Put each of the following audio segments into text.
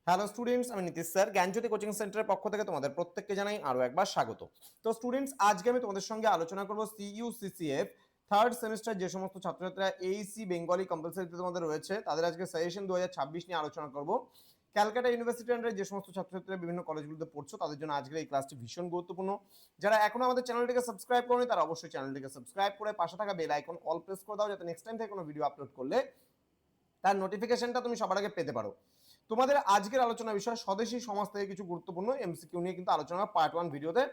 Hello students, আমি Nitish sir জ্ঞানজ্যোতি coaching সেন্টারের পক্ষ থেকে তোমাদের প্রত্যেককে জানাই আরো একবার স্বাগত। তো স্টুডেন্টস, আজকে আমি তোমাদের সঙ্গে আলোচনা করব সিইউসিসিএফ থার্ড সেমিস্টার যে সমস্ত ছাত্রছাত্রীরা এইসি বেঙ্গলি কম্পালসারিতে তোমাদের রয়েছে তাদের আজকে সাজেশন 2026 নিয়ে আলোচনা করব। ক্যালকাটা ইউনিভার্সিটি আন্ডারে যে সমস্ত ছাত্রছাত্রীরা বিভিন্ন কলেজগুলোতে পড়ছো তাদের জন্য আজকের এই ক্লাসটি ভীষণ গুরুত্বপূর্ণ। যারা এখনো আমাদের চ্যানেলটিকে সাবস্ক্রাইব করোনি তারা অবশ্যই চ্যানেলটিকে সাবস্ক্রাইব করে পাশে থাকা বেল আইকন অল প্রেস করে দাও, যাতে নেক্সট টাইম থেকে কোনো ভিডিও আপলোড করলে তার নোটিফিকেশনটা তুমি সবার আগে পেতে পারো। তোমাদের আজকের আলোচনা বিষয় স্বদেশী সমাজ থেকে কিছু গুরুত্বপূর্ণ এমসিকিউ নিয়ে কিন্তু আলোচনা পার্ট 1 ভিডিওতে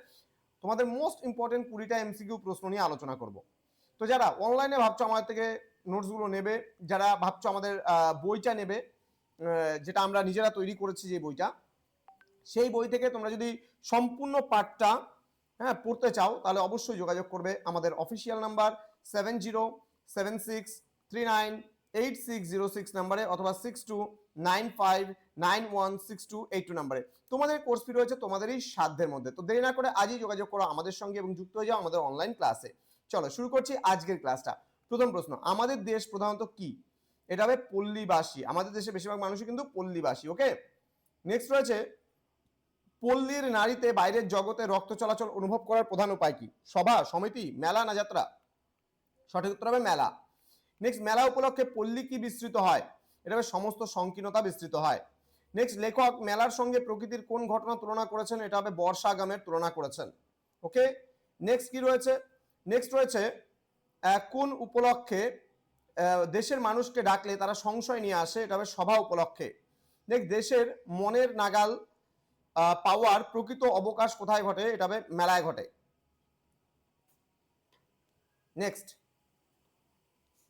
তোমাদের মোস্ট ইম্পর্টেন্ট 20টা এমসিকিউ প্রশ্ন নিয়ে আলোচনা করব। তো যারা অনলাইনে ভাবছো আমাদের থেকে নোটসগুলো নেবে, যারা ভাবছো আমাদের বইটা নেবে, যেটা আমরা নিজেরা তৈরি করেছি যে বইটা, সেই বই থেকে তোমরা যদি সম্পূর্ণ পার্টটা পড়তে চাও তাহলে অবশ্যই যোগাযোগ করবে আমাদের অফিসিয়াল নাম্বার 7076398606 নাম্বারে অথবা 6295916282 নাম্বারে। তোমাদের কোর্স ফি রয়েছে তোমাদেরই সাধ্যের মধ্যে। তো দেরি না করে আজই যোগাযোগ করো আমাদের সঙ্গে এবং যুক্ত হয়ে যাও আমাদের অনলাইন ক্লাসে। চলো শুরু করছি আজকের ক্লাসটা। প্রথম প্রশ্ন, আমাদের দেশ প্রধানত কি? এটা হবে পল্লীবাসী। আমাদের দেশে বেশিরভাগ মানুষই কিন্তু পল্লীবাসী। ওকে, নেক্সট রয়েছে পল্লীর নারীতে বাইরের জগতে রক্ত চলাচল অনুভব করার প্রধান উপায় কি? সভা, সমিতি, মেলা না যাত্রা? সঠিক উত্তর হবে মেলা। নেক্সট, মেলা উপলক্ষে পল্লী কি বিস্তৃত হয়? এটা হবে সমস্ত সংকীর্ণতা বিস্তৃত হয়। নেক্সট, লেখক মেলার সঙ্গে প্রকৃতির কোন ঘটনা তুলনা করেছেন? এটা হবে বর্ষা গামের তুলনা করেছেন। ওকে, নেক্সট কি রয়েছে? নেক্সট রয়েছে কোন উপলক্ষে দেশের মানুষকে ডাকলে তারা সংশয় নিয়ে আসে? এটা হবে সভা উপলক্ষে। নেক্সট, দেশের মনের নাগাল পাওয়ার প্রকৃত অবকাশ কোথায় ঘটে? এটা হবে মেলায় ঘটে। নেক্সট,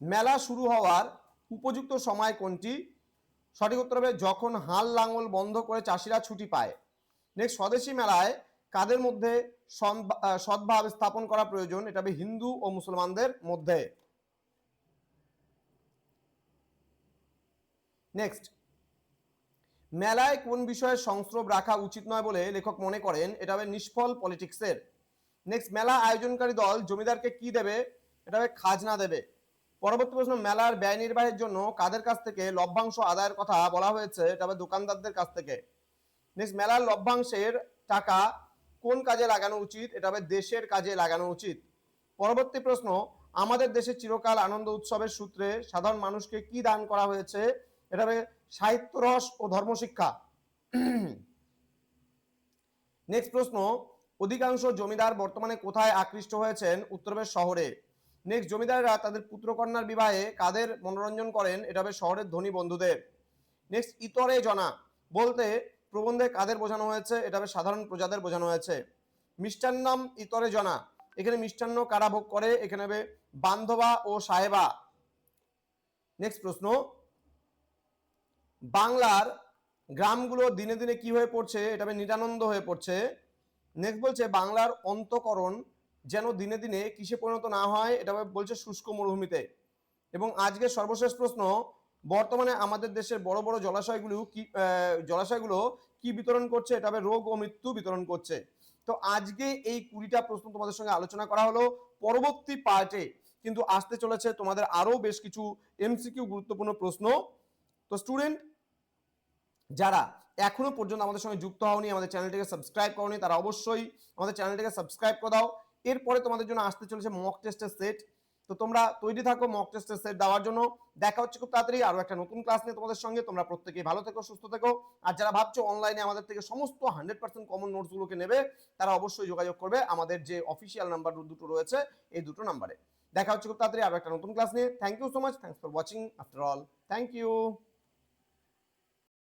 মেলা শুরু হওয়ার উপযুক্ত সময় কোনটি? সঠিক উত্তর হবে যখন হাল লাঙল বন্ধ করে চাষিরা ছুটি পায়। নেক্সট, স্বদেশী মেলায় কাদের মধ্যে সদ্ভাব স্থাপন করা প্রয়োজন? এটা হবে হিন্দু ও মুসলমানদের মধ্যে। নেক্সট, মেলায় কোন বিষয়ে সংস্রব রাখা উচিত নয় বলে লেখক মনে করেন? এটা হবে নিষ্ফল পলিটিক্সের। নেক্সট, মেলা আয়োজনকারী দল জমিদারকে কি দেবে? এটা হবে খাজনা দেবে। পরবর্তী প্রশ্ন, মেলার ব্যয় নির্বাহের জন্য কাদের কাছ থেকে লভ্যাংশ আদায়ের কথা বলা হয়েছে? এটা হবে দোকানদারদের কাছ থেকে। নেক্সট, মেলার লভ্যাংশের টাকা কোন কাজে লাগানো উচিত? এটা হবে দেশের কাজে লাগানো উচিত। পরবর্তী প্রশ্ন, আমাদের দেশে চিরকাল আনন্দ উৎসবের সূত্রে সাধারণ মানুষকে কি দান করা হয়েছে? এটা হবে সাহিত্য রস ও ধর্মশিক্ষা। নেক্সট প্রশ্ন, অধিকাংশ জমিদার বর্তমানে কোথায় আকৃষ্ট হয়েছেন? উত্তর হবে শহরে। নেক্সট, জমিদাররা তাদের পুত্রকন্যার বিবাহে কাদের মনোরঞ্জন করেন? এটা হবে শহরের ধনী বন্ধুদের। নেক্সট, ইতরে জনা বলতে প্রবন্ধে কাদের বোঝানো হয়েছে? এটা হবে সাধারণ প্রজাদের বোঝানো হয়েছে। মিষ্টান্নম ইতরে জনা, এখানে মিষ্টান্ন কারা ভোগ করে? এখানে হবে বান্ধবা ও সাহেবা। নেক্সট প্রশ্ন, বাংলার গ্রামগুলো দিনে দিনে কি হয়ে পড়ছে? এটা হবে নিরানন্দ হয়ে পড়ছে। নেক্সট বলছে বাংলার অন্তকরণ যেন দিনে দিনে কিসে পরিণত না হয়? এটা বলছে শুষ্ক মরুভূমিতে। এবং আজকের সর্বশেষ প্রশ্ন, বর্তমানে আমাদের দেশের বড় বড় জলাশয়গুলো কি বিতরণ করছে? এটা হবে রোগ ও মৃত্যু বিতরণ করছে। তো আজকে এই 20টা প্রশ্ন তোমাদের সঙ্গে আলোচনা করা হলো। পরবর্তী পার্টে কিন্তু আসতে চলেছে তোমাদের আরো বেশ কিছু এমসিকিউ গুরুত্বপূর্ণ প্রশ্ন। তো স্টুডেন্ট, যারা এখনো পর্যন্ত আমাদের সঙ্গে যুক্ত হওনি, আমাদের চ্যানেলটিকে সাবস্ক্রাইব করোনি, তারা অবশ্যই আমাদের চ্যানেলটিকে সাবস্ক্রাইব করে দাও। এরপরে তোমাদের জন্য আসতে চলেছে মক টেস্টের সেট। তো তোমরা তৈরি থাকো মক টেস্টের সেট দেওয়ার জন্য। দেখা হচ্ছে খুব তাড়াতাড়ি আরো একটা নতুন ক্লাস নিয়ে তোমাদের সঙ্গে। তোমরা প্রত্যেকেই ভালো থেকো, সুস্থ থেকো। আর যারা ভাবছো অনলাইনে আমাদের থেকে সমস্ত 100% কমন নোটসগুলোকে নেবে, তারা অবশ্যই যোগাযোগ করবে আমাদের যে অফিসিয়াল নাম্বার দুটো রয়েছে এই দুটো নাম্বারে। দেখা হচ্ছে খুব তাড়াতাড়ি আরো একটা নতুন ক্লাস নিয়ে। Thank you so much, thanks for watching after all, thank you.